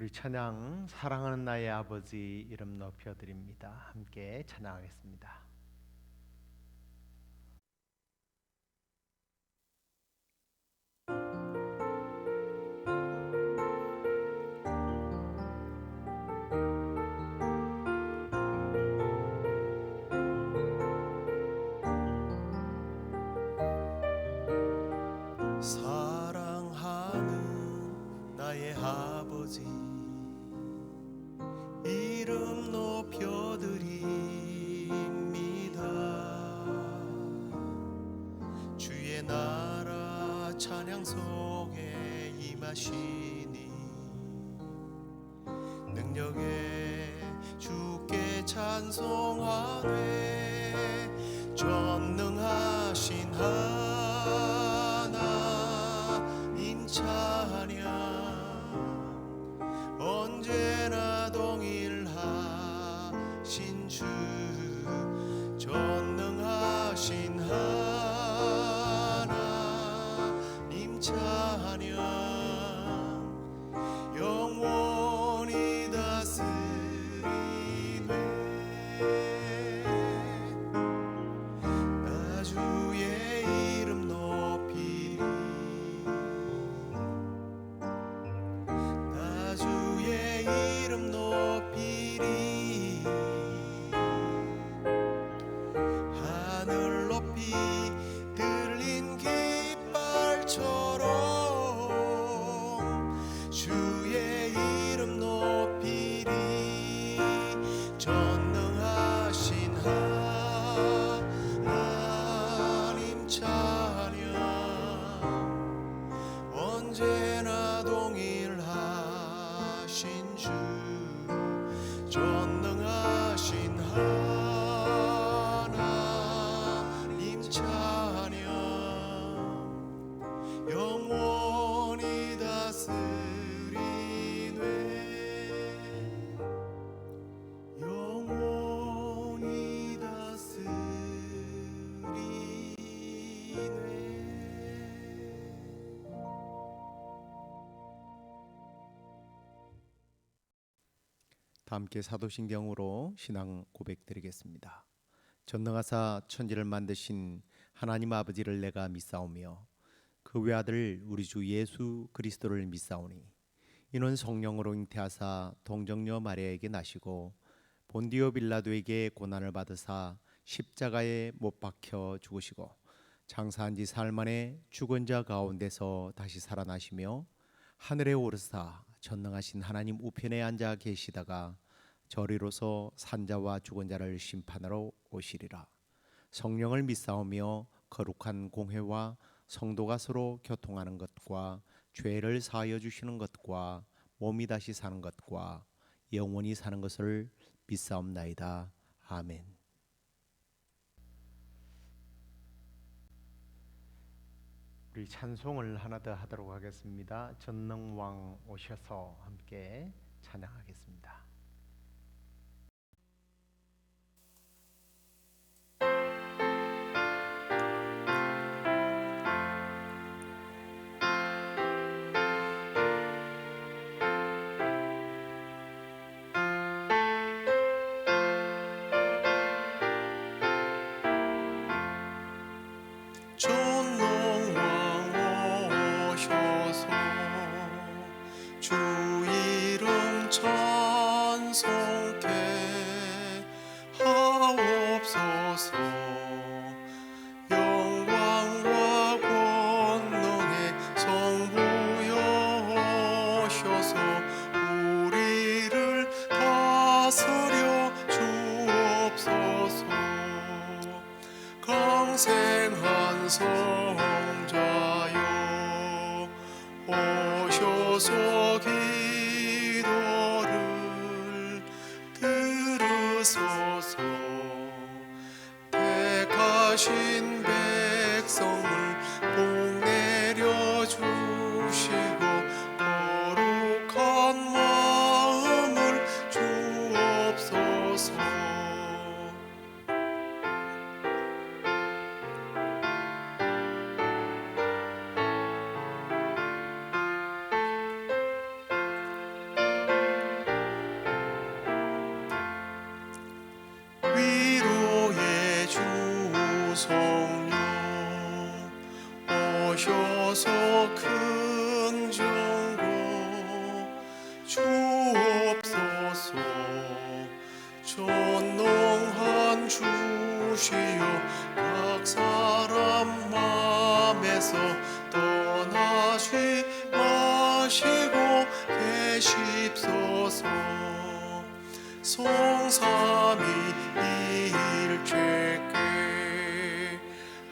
우리 찬양 사랑하는 나의 아버지 이름 높여드립니다. 함께 찬양하겠습니다. 사랑하는 나의 아버지 이름 높여드립니다. 주의 나라 찬양 속에 임하시니 능력에 주께 찬송하되 전능하신 하나님 찬양 언제나 동일하신 주 전능하신 하나님 찬양 영원히 다스리네. 나 주의 이름 높이리 나 주의 이름 높이리 하늘 높이 들린 깃발처럼 주의 이름 높이리 전능하신 하나님 찬양 언제나 동일하신 주 전능하신 하나님 찬양 영원히 다스리네. 영원히 다스리네. 다 함께 사도신경으로 신앙 고백드리겠습니다. 전능하사 천지를 만드신 하나님 아버지를 내가 믿사오며 그 외아들 우리 주 예수 그리스도를 믿사오니 이는 성령으로 잉태하사 동정녀 마리아에게 나시고 본디오 빌라도에게 고난을 받으사 십자가에 못 박혀 죽으시고 장사한 지 사흘 만에 죽은 자 가운데서 다시 살아나시며 하늘에 오르사 전능하신 하나님 우편에 앉아 계시다가 저리로서 산자와 죽은 자를 심판하러 오시리라. 성령을 믿사오며 거룩한 공회와 성도가 서로 교통하는 것과 죄를 사하여 주시는 것과 몸이 다시 사는 것과 영원히 사는 것을 믿사옵나이다. 아멘. 우리 찬송을 하나 더 하도록 하겠습니다. 전능왕 오셔서 함께 찬양하겠습니다. 전능왕 오셔서 주 이름 찬송케 하옵소서. 영광과 권능의 성부여 오셔서 우리를 다스려 주옵소서. 강생한 성자여 오셔서 기도를 들으소서. 택하신 백성을 복 내려 주시고 거룩한 마음을 주옵소서. 하시고 계십소서. 성삼위일체께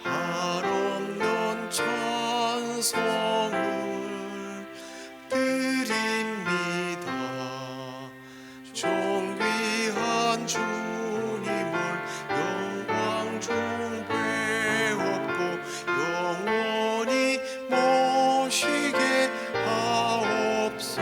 한없는 찬송을 드립니다. 존귀한 주님을 영광 중배옵고 영원히 모시게 하옵소서.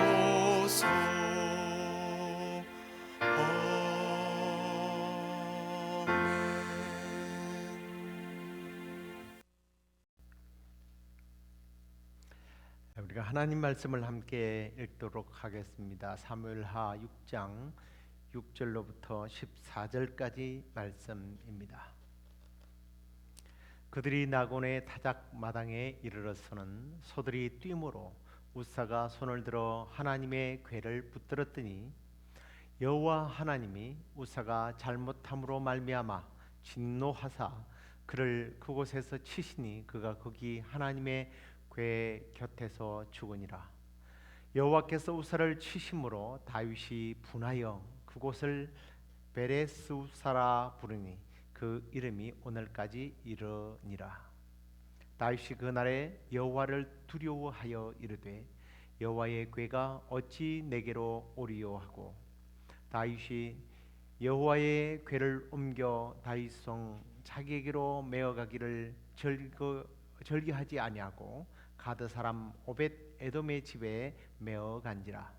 우리가 하나님 말씀을 함께 읽도록 하겠습니다. 사무엘하 6장 6절로부터 14절까지 말씀입니다. 그들이 나곤의 타작 마당에 이르러서는 소들이 뛰므로 우사가 손을 들어 하나님의 궤를 붙들었더니 여호와 하나님이 우사가 잘못함으로 말미암아 진노하사 그를 그곳에서 치시니 그가 거기 하나님의 궤 곁에서 죽으니라. 여호와께서 우사를 치심으로 다윗이 분하여 그곳을 베레스우사라 부르니 그 이름이 오늘까지 이르니라. 다윗이 그날에 여호와를 두려워하여 이르되 여호와의 궤가 어찌 내게로 오리요 하고 다윗이 여호와의 궤를 옮겨 다윗성 자기에게로 메어가기를 절기하지 아니하고 가드 사람 오벳 에돔의 집에 메어간지라.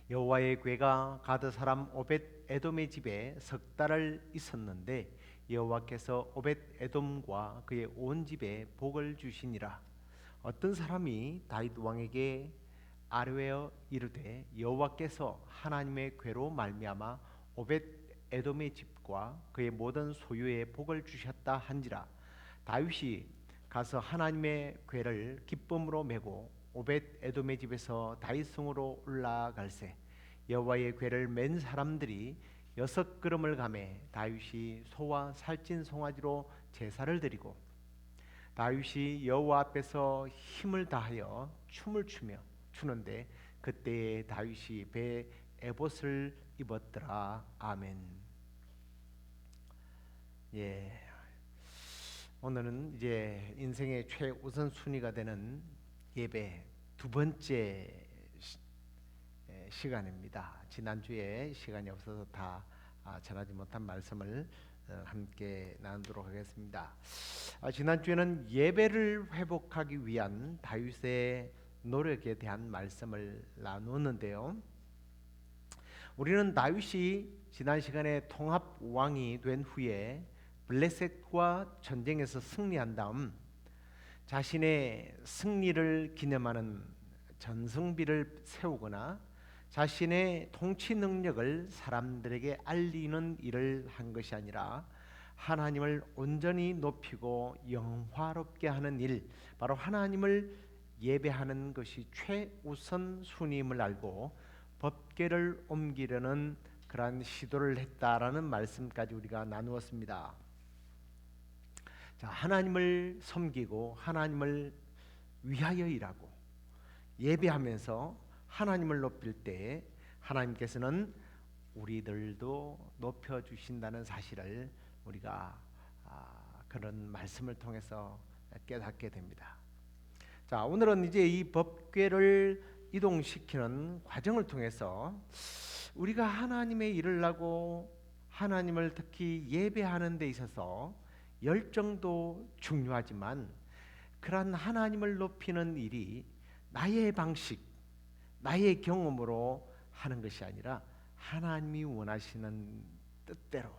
여호와의 궤가 가드 사람 오벳 에돔의 집에 석 달을 있었는데 여호와께서 오벳 에돔과 그의 온 집에 복을 주시니라. 어떤 사람이 다윗 왕에게 아뢰어 이르되 여호와께서 하나님의 궤로 말미암아 오벳 에돔의 집과 그의 모든 소유에 복을 주셨다 한지라. 다윗이 가서 하나님의 궤를 기쁨으로 메고 오벳 에돔의 집에서 다윗성으로 올라갈새 여호와의 궤를 맨 사람들이 6걸음을 가매 다윗이 소와 살찐 송아지로 제사를 드리고 다윗이 여호와 앞에서 힘을 다하여 춤을 추는데 그때에 다윗이 배에 에봇을 입었더라. 아멘. 예. 오늘은 이제 인생의 최우선 순위가 되는 예배 두 번째 시간입니다. 지난주에 시간이 없어서 다 전하지 못한 말씀을 함께 나누도록 하겠습니다. 지난주에는 예배를 회복하기 위한 다윗의 노력에 대한 말씀을 나누었는데요. 우리는 다윗이 지난 시간에 통합 왕이 된 후에 블레셋과 전쟁에서 승리한 다음 자신의 승리를 기념하는 전승비를 세우거나 자신의 통치 능력을 사람들에게 알리는 일을 한 것이 아니라 하나님을 온전히 높이고 영화롭게 하는 일, 바로 하나님을 예배하는 것이 최우선 순위임을 알고 법궤를 옮기려는 그러한 시도를 했다라는 말씀까지 우리가 나누었습니다. 자, 하나님을 섬기고 하나님을 위하여 일하고 예배하면서 하나님을 높일 때 하나님께서는 우리들도 높여주신다는 사실을 우리가 그런 말씀을 통해서 깨닫게 됩니다. 자, 오늘은 이제 이 법궤를 이동시키는 과정을 통해서 우리가 하나님의 일을 하고 하나님을 특히 예배하는 데 있어서 열정도 중요하지만 그러한 하나님을 높이는 일이 나의 방식, 나의 경험으로 하는 것이 아니라 하나님이 원하시는 뜻대로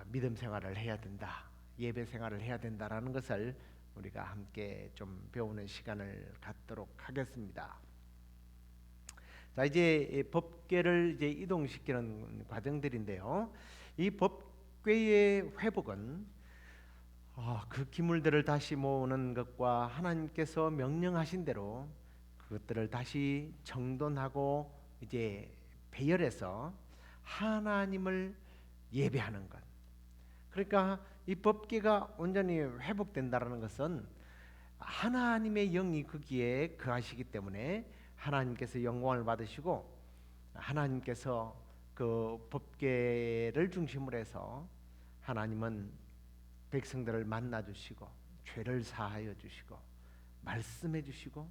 믿음 생활을 해야 된다, 예배 생활을 해야 된다라는 것을 우리가 함께 좀 배우는 시간을 갖도록 하겠습니다. 자, 이제 법궤를 이제 이동시키는 과정들인데요. 이 법궤의 회복은 그 기물들을 다시 모으는 것과 하나님께서 명령하신 대로 그것들을 다시 정돈하고 이제 배열해서 하나님을 예배하는 것. 그러니까 이 법궤가 온전히 회복된다라는 것은 하나님의 영이 거기에 거하시기 때문에 하나님께서 영광을 받으시고 하나님께서 그 법궤를 중심으로 해서 하나님은 백성들을 만나 주시고 죄를 사하여 주시고 말씀해 주시고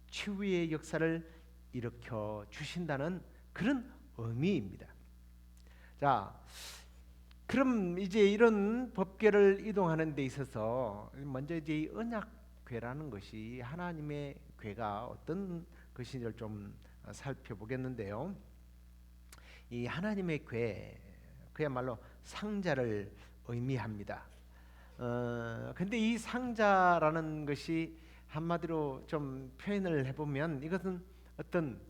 치유의 역사를 일으켜 주신다는 그런 의미입니다. 자, 그럼 이제 이런 법궤를 이동하는 데 있어서 먼저 이제 이 언약궤라는 것이 하나님의 궤가 어떤 것인지를 좀 살펴보겠는데요. 이 하나님의 궤, 그야말로 상자를 의미합니다. 근데 이 상자라는 것이 한마디로 좀 표현을 해보면 이것은 어떤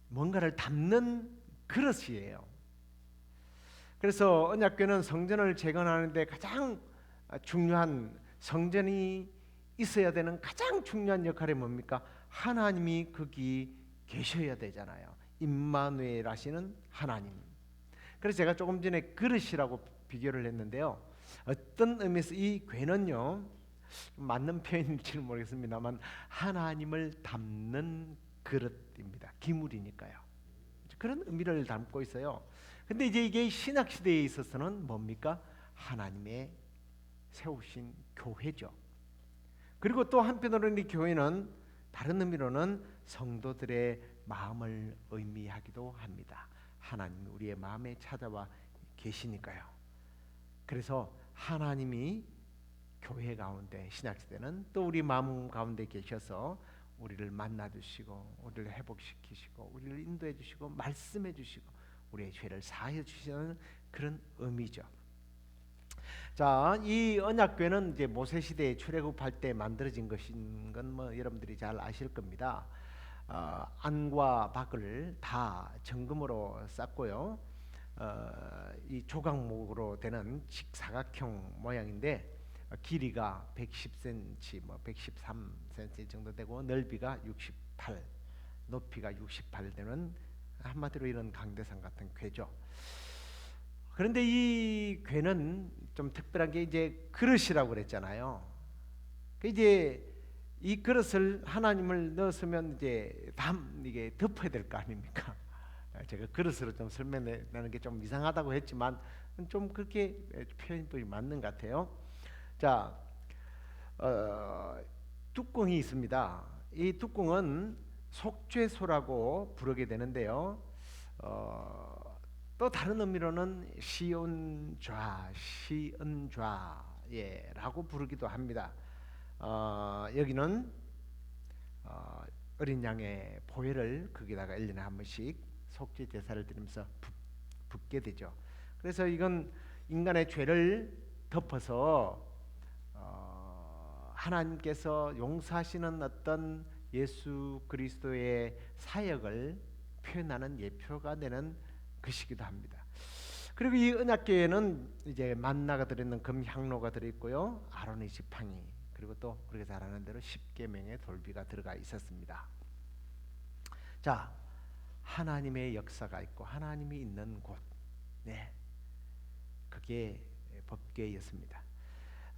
뭔가를 담는 그릇이에요. 그래서 언약궤는 성전을 재건하는데 가장 중요한, 성전이 있어야 되는 가장 중요한 역할이 뭡니까? 하나님이 거기 계셔야 되잖아요. 임마누엘 하시는 하나님. 그래서 제가 조금 전에 그릇이라고 비교를 했는데요. 어떤 의미에서 이 궤는요, 맞는 표현일지는 모르겠습니다만 하나님을 담는 그릇입니다. 기물이니까요. 그런 의미를 담고 있어요. 근데 이제 이게 신약 시대에 있어서는 뭡니까? 하나님의 세우신 교회죠. 그리고 또 한편으로는 이 교회는 다른 의미로는 성도들의 마음을 의미하기도 합니다. 하나님이 우리의 마음에 찾아와 계시니까요. 그래서 하나님이 교회 가운데, 신약 시대는 또 우리 마음 가운데 계셔서 우리를 만나 주시고 우리를 회복시키시고 우리를 인도해 주시고 말씀해 주시고 우리의 죄를 사하여 주시는 그런 의미죠. 자, 이 언약궤는 이제 모세 시대에 출애굽할 때 만들어진 것인 건 뭐 여러분들이 잘 아실 겁니다. 안과 박을 다 정금으로 쌓고요. 이 조각목으로 되는 직사각형 모양인데 길이가 110cm, 뭐 113cm 정도 되고 넓이가 68, 높이가 68 되는 한마디로 이런 강대상 같은 궤죠. 그런데 이 궤는 좀 특별한 게 이제 그릇이라고 그랬잖아요. 이제 이 그릇을 하나님을 넣었으면 이제 이게 덮어야 될 거 아닙니까? 제가 그릇으로 좀 설명하는 게 좀 이상하다고 했지만 좀 그렇게 표현법이 맞는 것 같아요. 자, 뚜껑이 있습니다. 이 뚜껑은 속죄소라고 부르게 되는데요. 또 다른 의미로는 시은좌라고 부르기도 합니다. 여기는 어린 양의 보혈을 거기다가 1년에 한 번씩 속죄 제사를 드리면서 붓게 되죠. 그래서 이건 인간의 죄를 덮어서 하나님께서 용서하시는 어떤 예수 그리스도의 사역을 표현하는 예표가 되는 것이기도 합니다. 그리고 이 언약궤에는 이제 만나가 들어있는 금향로가 들어있고요, 아론의 지팡이, 그리고 또 우리가 잘 아는 대로 십계명의 돌비가 들어가 있었습니다. 자, 하나님의 역사가 있고 하나님이 있는 곳, 네, 그게 법궤였습니다.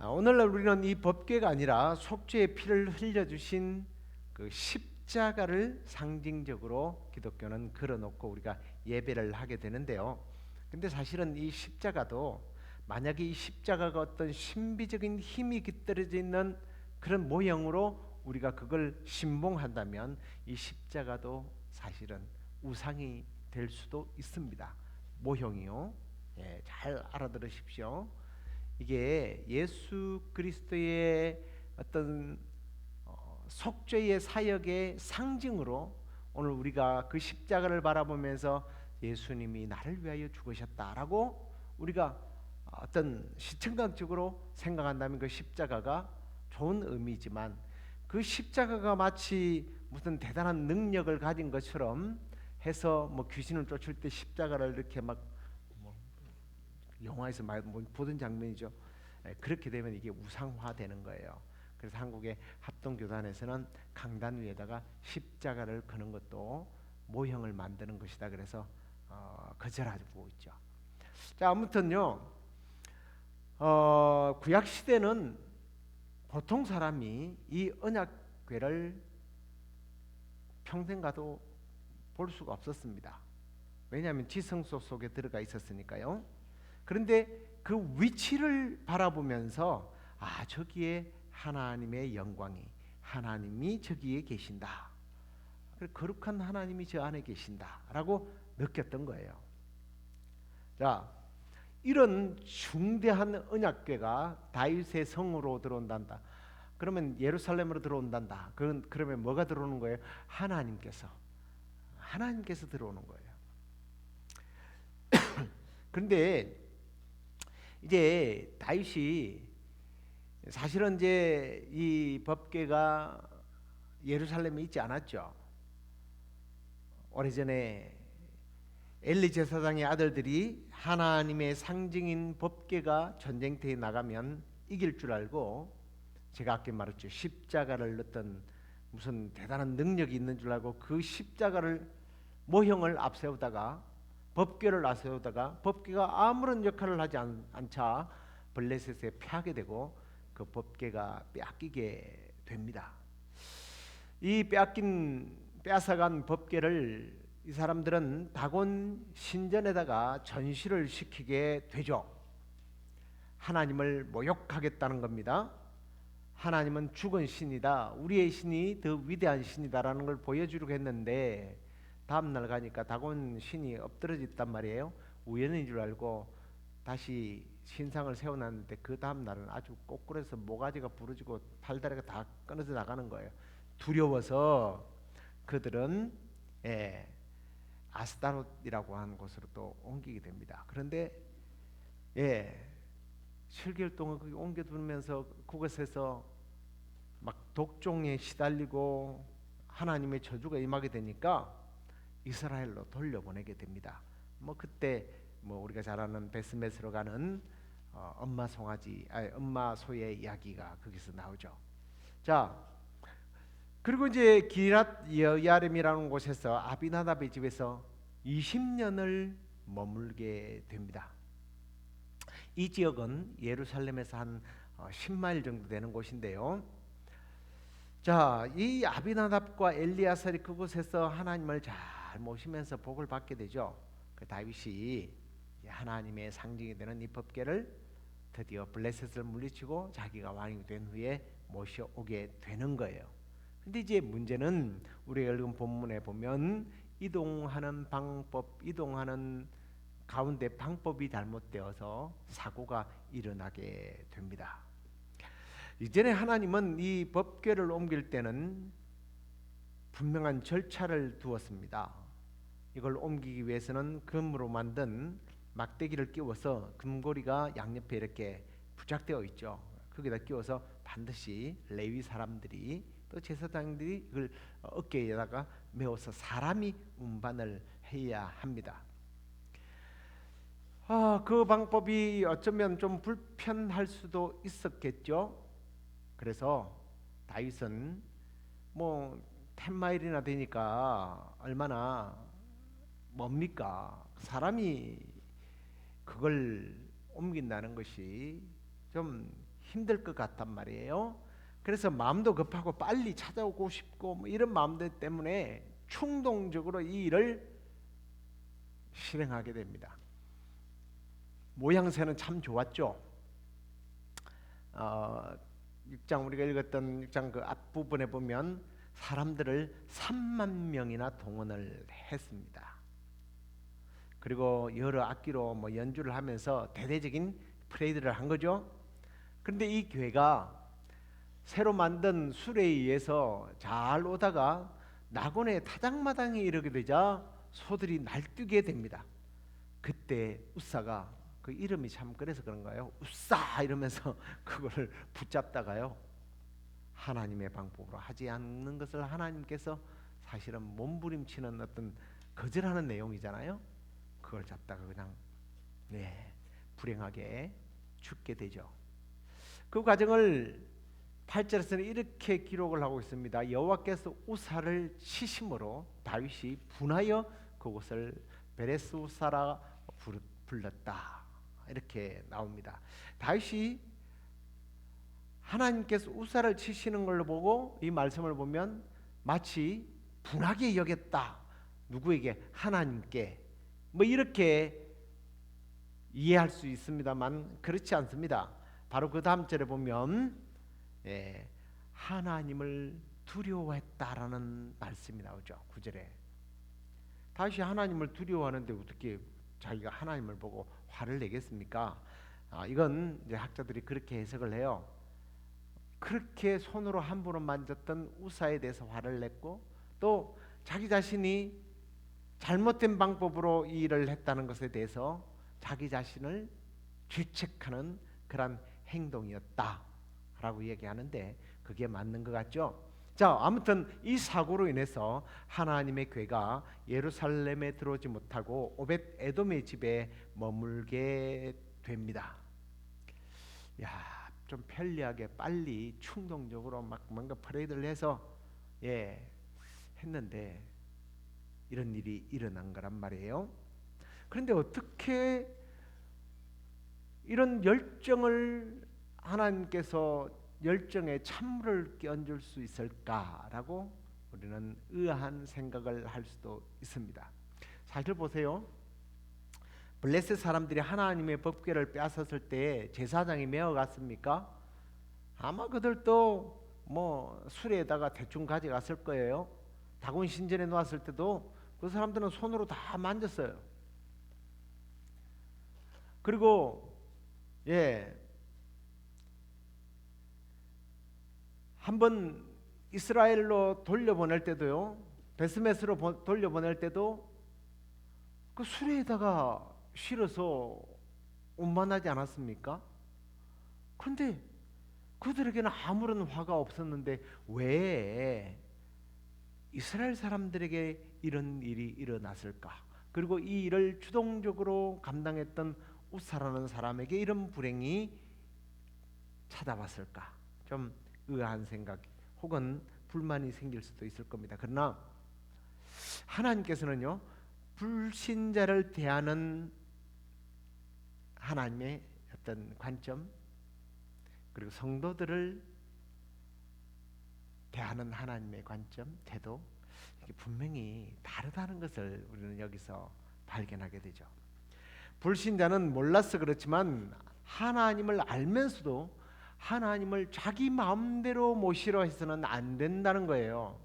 오늘날 우리는 이 법궤가 아니라 속죄의 피를 흘려주신 그 십자가를 상징적으로 기독교는 걸어놓고 우리가 예배를 하게 되는데요. 근데 사실은 이 십자가도, 만약에 이 십자가가 어떤 신비적인 힘이 깃들어져 있는 그런 모형으로 우리가 그걸 신봉한다면 이 십자가도 사실은 우상이 될 수도 있습니다. 모형이요. 예, 잘 알아들으십시오. 이게 예수 그리스도의 어떤 속죄의 사역의 상징으로 오늘 우리가 그 십자가를 바라보면서 예수님이 나를 위하여 죽으셨다라고 우리가 어떤 시청각적으로 생각한다면 그 십자가가 좋은 의미지만, 그 십자가가 마치 무슨 대단한 능력을 가진 것처럼 해서 뭐 귀신을 쫓을 때 십자가를 이렇게 막 영화에서 많이 보던 장면이죠. 그렇게 되면 이게 우상화되는 거예요. 그래서 한국의 합동교단에서는 강단 위에다가 십자가를 거는 것도 모형을 만드는 것이다. 그래서 거절하고 있죠. 자, 아무튼요, 구약 시대는 보통 사람이 이 언약궤를 평생 가도 볼 수가 없었습니다. 왜냐하면 지성소 속에 들어가 있었으니까요. 그런데 그 위치를 바라보면서 저기에 하나님의 영광이, 하나님이 저기에 계신다, 거룩한 하나님이 저 안에 계신다라고 느꼈던 거예요. 자, 이런 중대한 언약궤가 다윗의 성으로 들어온단다. 그러면 예루살렘으로 들어온단다. 그러면 뭐가 들어오는 거예요? 하나님께서 들어오는 거예요. 그런데 이제 다윗이 사실은 이제 이 법궤가 예루살렘에 있지 않았죠. 오래전에 엘리 제사장의 아들들이 하나님의 상징인 법궤가 전쟁터에 나가면 이길 줄 알고, 제가 아까 말했죠, 십자가를 넣던 무슨 대단한 능력이 있는 줄 알고 그 십자가를 모형을 앞세우다가, 법궤를 앞세우다가 법궤가 아무런 역할을 하지 않자 블레셋에 패하게 되고 그 법궤가 빼앗기게 됩니다. 이 빼앗아간 법궤를 이 사람들은 다곤 신전에다가 전시를 시키게 되죠. 하나님을 모욕하겠다는 겁니다. 하나님은 죽은 신이다, 우리의 신이 더 위대한 신이다라는 걸 보여주려고 했는데, 다음날 가니까 다곤 신이 엎드러졌단 말이에요. 우연인 줄 알고 다시 신상을 세워놨는데 그 다음날은 아주 꼬꾸라서 모가지가 부러지고 팔다리가 다 끊어져 나가는 거예요. 두려워서 그들은 아스타롯이라고 하는 곳으로 또 옮기게 됩니다. 그런데 7개월 동안 거기 옮겨두면서 그곳에서 막 독종에 시달리고 하나님의 저주가 임하게 되니까 이스라엘로 돌려보내게 됩니다. 그때 우리가 잘 아는 베스메스로 가는 엄마 소의 이야기가 거기서 나오죠. 자, 그리고 이제 기랏 여야림이라는 곳에서 아비나답의 집에서 20년을 머물게 됩니다. 이 지역은 예루살렘에서 한 10마일 정도 되는 곳인데요. 자, 이 아비나답과 엘리야살이 그곳에서 하나님을 잘 모시면서 복을 받게 되죠. 그 다윗이 하나님의 상징이 되는 이 법궤를 드디어 블레셋을 물리치고 자기가 왕이 된 후에 모셔오게 되는 거예요. 근데 이제 문제는 우리가 읽은 본문에 보면 이동하는 가운데 방법이 잘못되어서 사고가 일어나게 됩니다. 이전에 하나님은 이 법궤를 옮길 때는 분명한 절차를 두었습니다. 이걸 옮기기 위해서는 금으로 만든 막대기를 끼워서 금고리가 양옆에 이렇게 부착되어 있죠. 거기다 끼워서 반드시 레위 사람들이 또 제사장들이 이걸 어깨에다가 메어서 사람이 운반을 해야 합니다. 그 방법이 어쩌면 좀 불편할 수도 있었겠죠. 그래서 다윗은 10마일이나 되니까 얼마나 뭡니까? 사람이 그걸 옮긴다는 것이 좀 힘들 것 같단 말이에요. 그래서 마음도 급하고 빨리 찾아오고 싶고 이런 마음들 때문에 충동적으로 이 일을 실행하게 됩니다. 모양새는 참 좋았죠. 6장 우리가 읽었던 6장 그 앞부분에 보면 사람들을 3만 명이나 동원을 했습니다. 그리고 여러 악기로 연주를 하면서 대대적인 프레이드를 한 거죠. 그런데 이 교회가 새로 만든 술에 의해서 잘 오다가 낙원의 타작마당에 이르게 되자 소들이 날뛰게 됩니다. 그때 우사가, 그 이름이 참 그래서 그런가요? 우사 이러면서 그거를 붙잡다가요, 하나님의 방법으로 하지 않는 것을 하나님께서 사실은 몸부림치는 어떤 거절하는 내용이잖아요. 그걸 잡다가 그냥 불행하게 죽게 되죠. 그 과정을 8절에서는 이렇게 기록을 하고 있습니다. 여호와께서 우사를 치심으로 다윗이 분하여 그곳을 베레스 우사라 불렀다, 이렇게 나옵니다. 다윗이 하나님께서 우사를 치시는 걸로 보고 이 말씀을 보면 마치 분하게 여겼다. 누구에게? 하나님께. 뭐 이렇게 이해할 수 있습니다만 그렇지 않습니다. 바로 그 다음 절에 보면 하나님을 두려워했다라는 말씀이 나오죠. 9절에. 다시 하나님을 두려워하는데 어떻게 자기가 하나님을 보고 화를 내겠습니까? 이건 이제 학자들이 그렇게 해석을 해요. 그렇게 손으로 함부로 만졌던 우사에 대해서 화를 냈고 또 자기 자신이 잘못된 방법으로 이 일을 했다는 것에 대해서 자기 자신을 죄책하는 그런 행동이었다라고 얘기하는데 그게 맞는 것 같죠? 자, 아무튼 이 사고로 인해서 하나님의 궤가 예루살렘에 들어오지 못하고 오벳 에돔의 집에 머물게 됩니다. 야, 좀 편리하게 빨리 충동적으로 막 뭔가 퍼레이드를 해서 했는데 이런 일이 일어난 거란 말이에요. 그런데 어떻게 이런 열정을 하나님께서 열정에 찬물을 끼얹을 수 있을까라고 우리는 의아한 생각을 할 수도 있습니다. 사실 보세요. 블레셋 사람들이 하나님의 법궤를 빼앗았을 때 제사장이 메어갔습니까? 아마 그들도 뭐 수레에다가 대충 가져갔을 거예요. 다곤 신전에 놓았을 때도 그 사람들은 손으로 다 만졌어요. 그리고 한번 이스라엘로 돌려보낼 때도요, 베스메스로 돌려보낼 때도 그 수레에다가 실어서 운반하지 않았습니까? 그런데 그들에게는 아무런 화가 없었는데 왜 이스라엘 사람들에게 이런 일이 일어났을까? 그리고 이 일을 주동적으로 감당했던 우사라는 사람에게 이런 불행이 찾아왔을까? 좀 의아한 생각 혹은 불만이 생길 수도 있을 겁니다. 그러나 하나님께서는요, 불신자를 대하는 하나님의 어떤 관점, 그리고 성도들을 대하는 하나님의 관점, 태도, 이게 분명히 다르다는 것을 우리는 여기서 발견하게 되죠. 불신자는 몰라서 그렇지만 하나님을 알면서도 하나님을 자기 마음대로 모시려 해서는 안 된다는 거예요.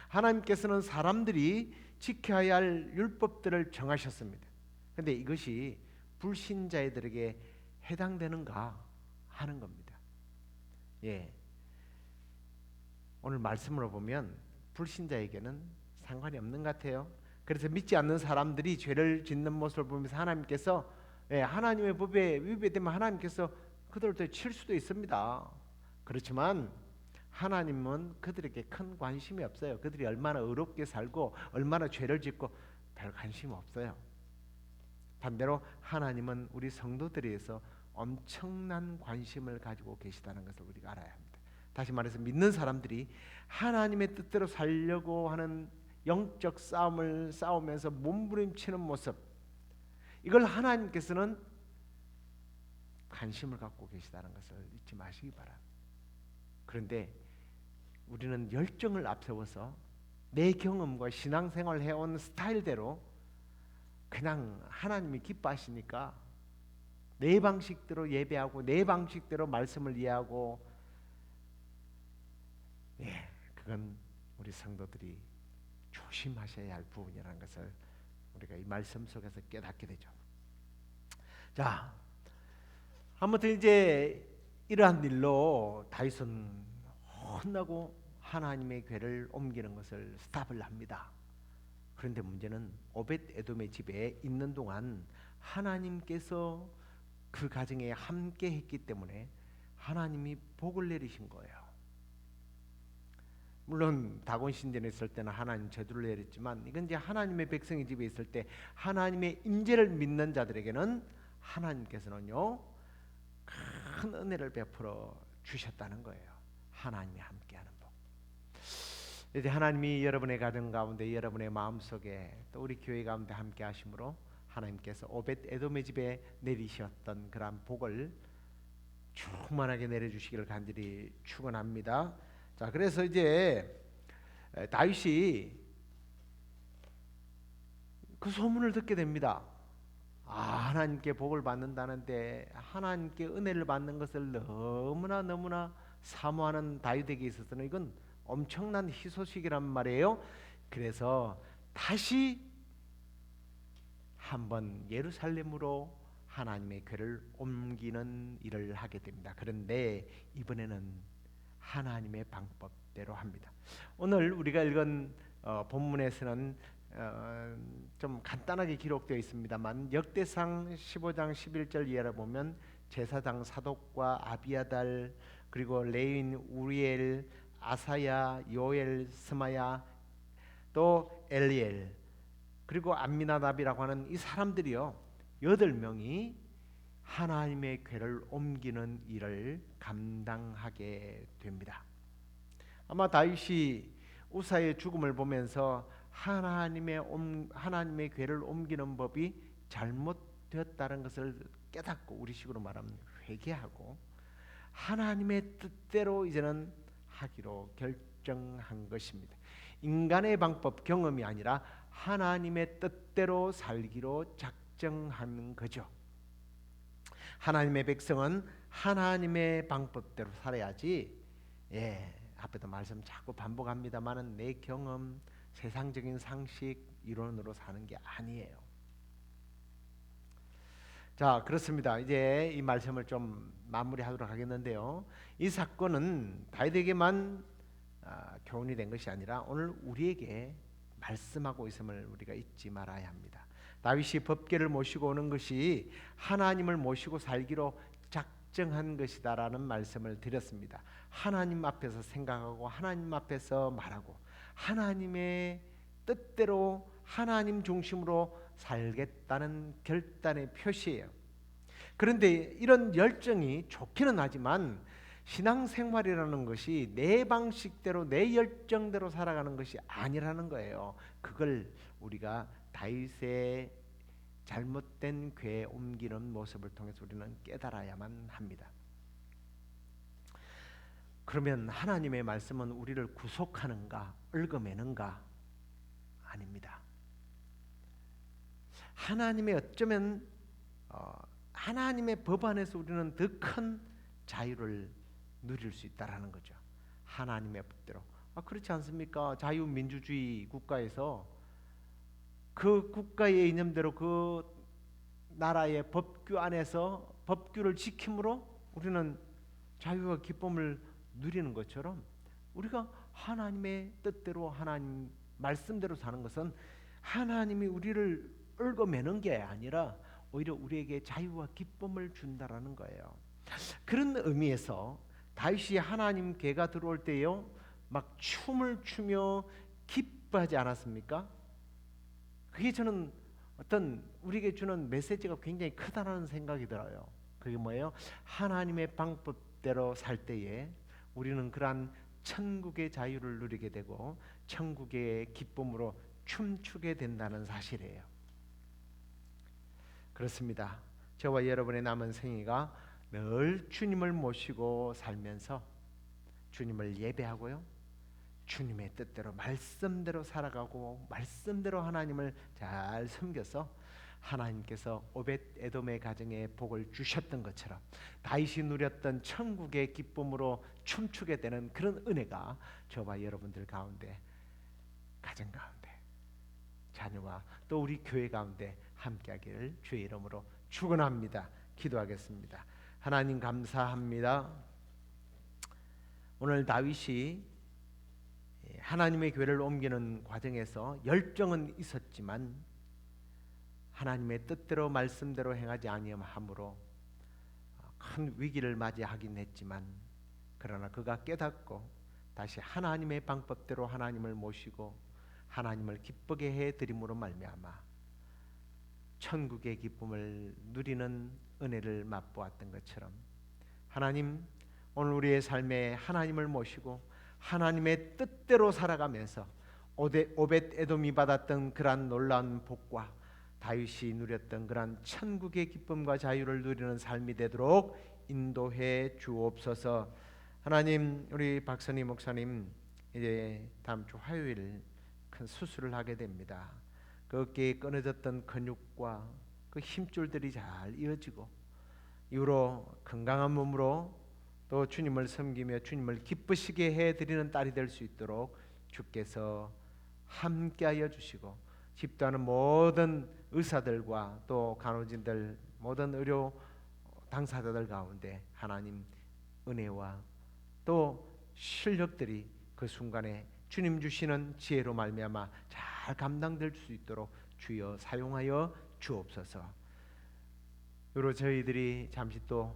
하나님께서는 사람들이 지켜야 할 율법들을 정하셨습니다. 그런데 이것이 불신자들에게 해당되는가 하는 겁니다. 오늘 말씀으로 보면 불신자에게는 상관이 없는 것 같아요. 그래서 믿지 않는 사람들이 죄를 짓는 모습을 보면서 하나님께서 하나님의 법에 위배되면 하나님께서 그들을 칠 수도 있습니다. 그렇지만 하나님은 그들에게 큰 관심이 없어요. 그들이 얼마나 의롭게 살고 얼마나 죄를 짓고 별 관심 없어요. 반대로 하나님은 우리 성도들에 대해서 엄청난 관심을 가지고 계시다는 것을 우리가 알아야 합니다. 다시 말해서 믿는 사람들이 하나님의 뜻대로 살려고 하는 영적 싸움을 싸우면서 몸부림치는 모습, 이걸 하나님께서는 관심을 갖고 계시다는 것을 잊지 마시기 바랍니다. 그런데 우리는 열정을 앞세워서 내 경험과 신앙생활을 해온 스타일대로 그냥 하나님이 기뻐하시니까 내 방식대로 예배하고 내 방식대로 말씀을 이해하고, 그건 우리 성도들이 조심하셔야 할 부분이라는 것을 우리가 이 말씀 속에서 깨닫게 되죠. 자, 아무튼 이제 이러한 일로 다윗은 혼나고 하나님의 궤를 옮기는 것을 스탑을 합니다. 그런데 문제는 오벳 에돔의 집에 있는 동안 하나님께서 그 가정에 함께 했기 때문에 하나님이 복을 내리신 거예요. 물론 다곤 신전에 있을 때는 하나님 저주를 내렸지만 이건 이제 하나님의 백성의 집에 있을 때 하나님의 임재를 믿는 자들에게는 하나님께서는요, 큰 은혜를 베풀어 주셨다는 거예요. 하나님이 함께하는 복. 이제 하나님이 여러분의 가정 가운데, 여러분의 마음속에, 또 우리 교회 가운데 함께 하심으로 하나님께서 오벳 에돔의 집에 내리셨던 그러한 복을 충만하게 내려주시기를 간절히 축원합니다. 자, 그래서 이제 다윗이 그 소문을 듣게 됩니다. 하나님께 복을 받는다는데 하나님께 은혜를 받는 것을 너무나 사모하는 다윗에게 있어서는 이건 엄청난 희소식이란 말이에요. 그래서 다시 한번 예루살렘으로 하나님의 궤를 옮기는 일을 하게 됩니다. 그런데 이번에는 하나님의 방법대로 합니다. 오늘 우리가 읽은 본문에서는 좀 간단하게 기록되어 있습니다만 역대상 15장 11절 이하를 보면 제사장 사독과 아비아달 그리고 레위인 우리엘, 아사야, 요엘, 스마야 또 엘리엘 그리고 암미나답이라고 하는 이 사람들이요 8명이 하나님의 궤를 옮기는 일을 감당하게 됩니다. 아마 다윗이 우사의 죽음을 보면서 하나님의 궤를 옮기는 법이 잘못되었다는 것을 깨닫고 우리식으로 말하면 회개하고 하나님의 뜻대로 이제는 하기로 결정한 것입니다. 인간의 방법 경험이 아니라 하나님의 뜻대로 살기로 작정한 거죠. 하나님의 백성은 하나님의 방법대로 살아야지. 앞에도 말씀 자꾸 반복합니다만은 내 경험, 세상적인 상식, 이론으로 사는 게 아니에요. 자, 그렇습니다. 이제 이 말씀을 좀 마무리하도록 하겠는데요. 이 사건은 다윗에게만 교훈이 된 것이 아니라 오늘 우리에게 말씀하고 있음을 우리가 잊지 말아야 합니다. 다윗이 법궤를 모시고 오는 것이 하나님을 모시고 살기로 작정한 것이다라는 말씀을 드렸습니다. 하나님 앞에서 생각하고 하나님 앞에서 말하고 하나님의 뜻대로 하나님 중심으로 살겠다는 결단의 표시예요. 그런데 이런 열정이 좋기는 하지만 신앙생활이라는 것이 내 방식대로 내 열정대로 살아가는 것이 아니라는 거예요. 그걸 우리가 다윗의 잘못된 궤에 옮기는 모습을 통해서 우리는 깨달아야만 합니다. 그러면 하나님의 말씀은 우리를 구속하는가 얽어매는가? 아닙니다. 하나님의 어쩌면 하나님의 법 안에서 우리는 더 큰 자유를 누릴 수 있다라는 거죠. 하나님의 법대로. 그렇지 않습니까? 자유민주주의 국가에서 그 국가의 이념대로 그 나라의 법규 안에서 법규를 지킴으로 우리는 자유와 기쁨을 누리는 것처럼 우리가 하나님의 뜻대로 하나님 말씀대로 사는 것은 하나님이 우리를 얽어매는 게 아니라 오히려 우리에게 자유와 기쁨을 준다라는 거예요. 그런 의미에서 다윗이 하나님 궤가 들어올 때요 막 춤을 추며 기뻐하지 않았습니까? 그게 저는 어떤 우리에게 주는 메시지가 굉장히 크다는 생각이 들어요. 그게 뭐예요? 하나님의 방법대로 살 때에 우리는 그러한 천국의 자유를 누리게 되고 천국의 기쁨으로 춤추게 된다는 사실이에요. 그렇습니다. 저와 여러분의 남은 생애가 늘 주님을 모시고 살면서 주님을 예배하고요 주님의 뜻대로 말씀대로 살아가고 말씀대로 하나님을 잘 섬겨서 하나님께서 오벳 에돔의 가정에 복을 주셨던 것처럼 다윗이 누렸던 천국의 기쁨으로 춤추게 되는 그런 은혜가 저와 여러분들 가운데, 가정 가운데, 자녀와 또 우리 교회 가운데 함께하기를 주의 이름으로 축원합니다. 기도하겠습니다. 하나님 감사합니다. 오늘 다윗이 하나님의 교회를 옮기는 과정에서 열정은 있었지만 하나님의 뜻대로 말씀대로 행하지 아니함으로 큰 위기를 맞이하긴 했지만 그러나 그가 깨닫고 다시 하나님의 방법대로 하나님을 모시고 하나님을 기쁘게 해드림으로 말미암아 천국의 기쁨을 누리는 은혜를 맛보았던 것처럼 하나님 오늘 우리의 삶에 하나님을 모시고 하나님의 뜻대로 살아가면서 오벳 에돔이 받았던 그러한 놀라운 복과 다윗이 누렸던 그러한 천국의 기쁨과 자유를 누리는 삶이 되도록 인도해 주옵소서. 하나님, 우리 박선희 목사님 이제 다음 주 화요일 큰 수술을 하게 됩니다. 그 어깨에 끊어졌던 근육과 그 힘줄들이 잘 이어지고 이후로 건강한 몸으로 또 주님을 섬기며 주님을 기쁘시게 해드리는 딸이 될 수 있도록 주께서 함께하여 주시고, 집도하는 모든 의사들과 또 간호진들, 모든 의료 당사자들 가운데 하나님 은혜와 또 실력들이 그 순간에 주님 주시는 지혜로 말미암아 잘 감당될 수 있도록 주여 사용하여 주옵소서. 그리고 저희들이 잠시 또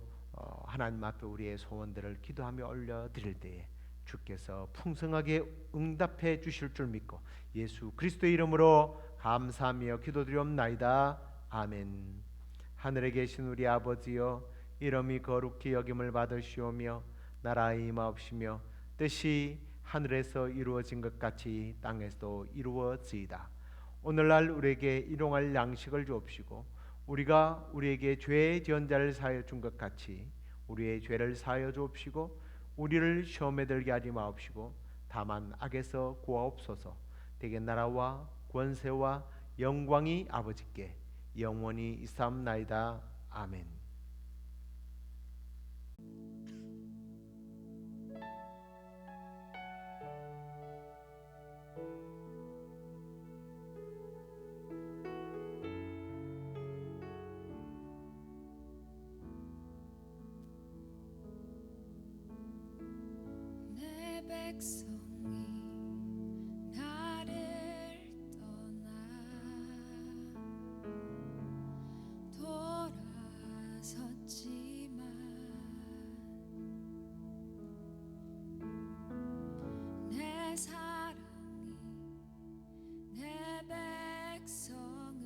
하나님 앞에 우리의 소원들을 기도하며 올려드릴 때에 주께서 풍성하게 응답해 주실 줄 믿고 예수 그리스도의 이름으로 감사하며 기도드리옵나이다. 아멘. 하늘에 계신 우리 아버지여, 이름이 거룩히 여김을 받으시오며 나라의 임하옵시며 뜻이 하늘에서 이루어진 것 같이 땅에서도 이루어지이다. 오늘날 우리에게 일용할 양식을 주옵시고 우리가 우리에게 죄 지은 자를 사하여 준 것 같이 우리의 죄를 사하여 주옵시고 우리를 시험에 들게 하지 마옵시고 다만 악에서 구하옵소서. 대개 나라와 권세와 영광이 아버지께 영원히 있사옵나이다. 아멘. 내 백성이 나를 떠나 돌아섰지만 내 사랑이 내 백성을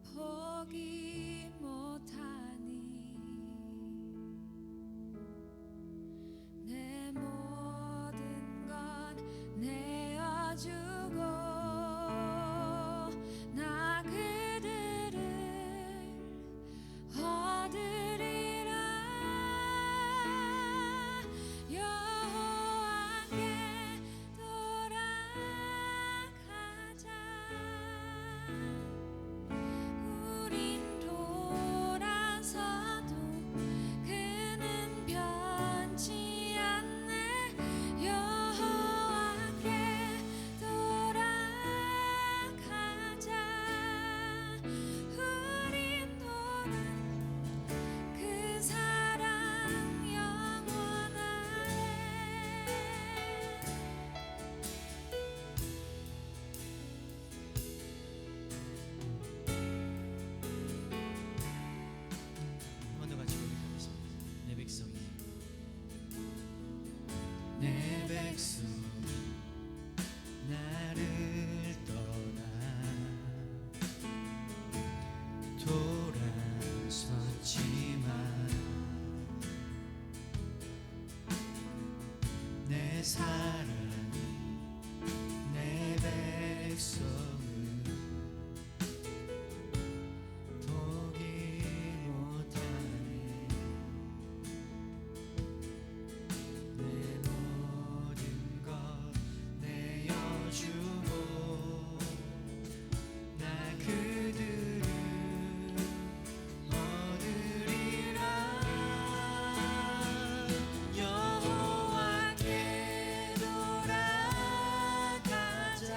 포기 못하니 내 모든 것 내어주고 나 그들을 얻으리라. 여호와께 돌아가자. 우린 돌아서도 그는 변치 않네. 여호와께 돌아가자. 우린 돌아 그 사랑 영원하네. 한 번 더 같이 고백하겠습니다. 내 백성이 내 백성이 나를 떠나 돌아섰지만 내 사랑이 내 백성을 포기 못하네. 내 모든 것 내어주고 나 그들을 얻으리라. 여호와께 돌아가자.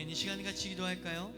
아멘. 이 시간 같이 기도할까요?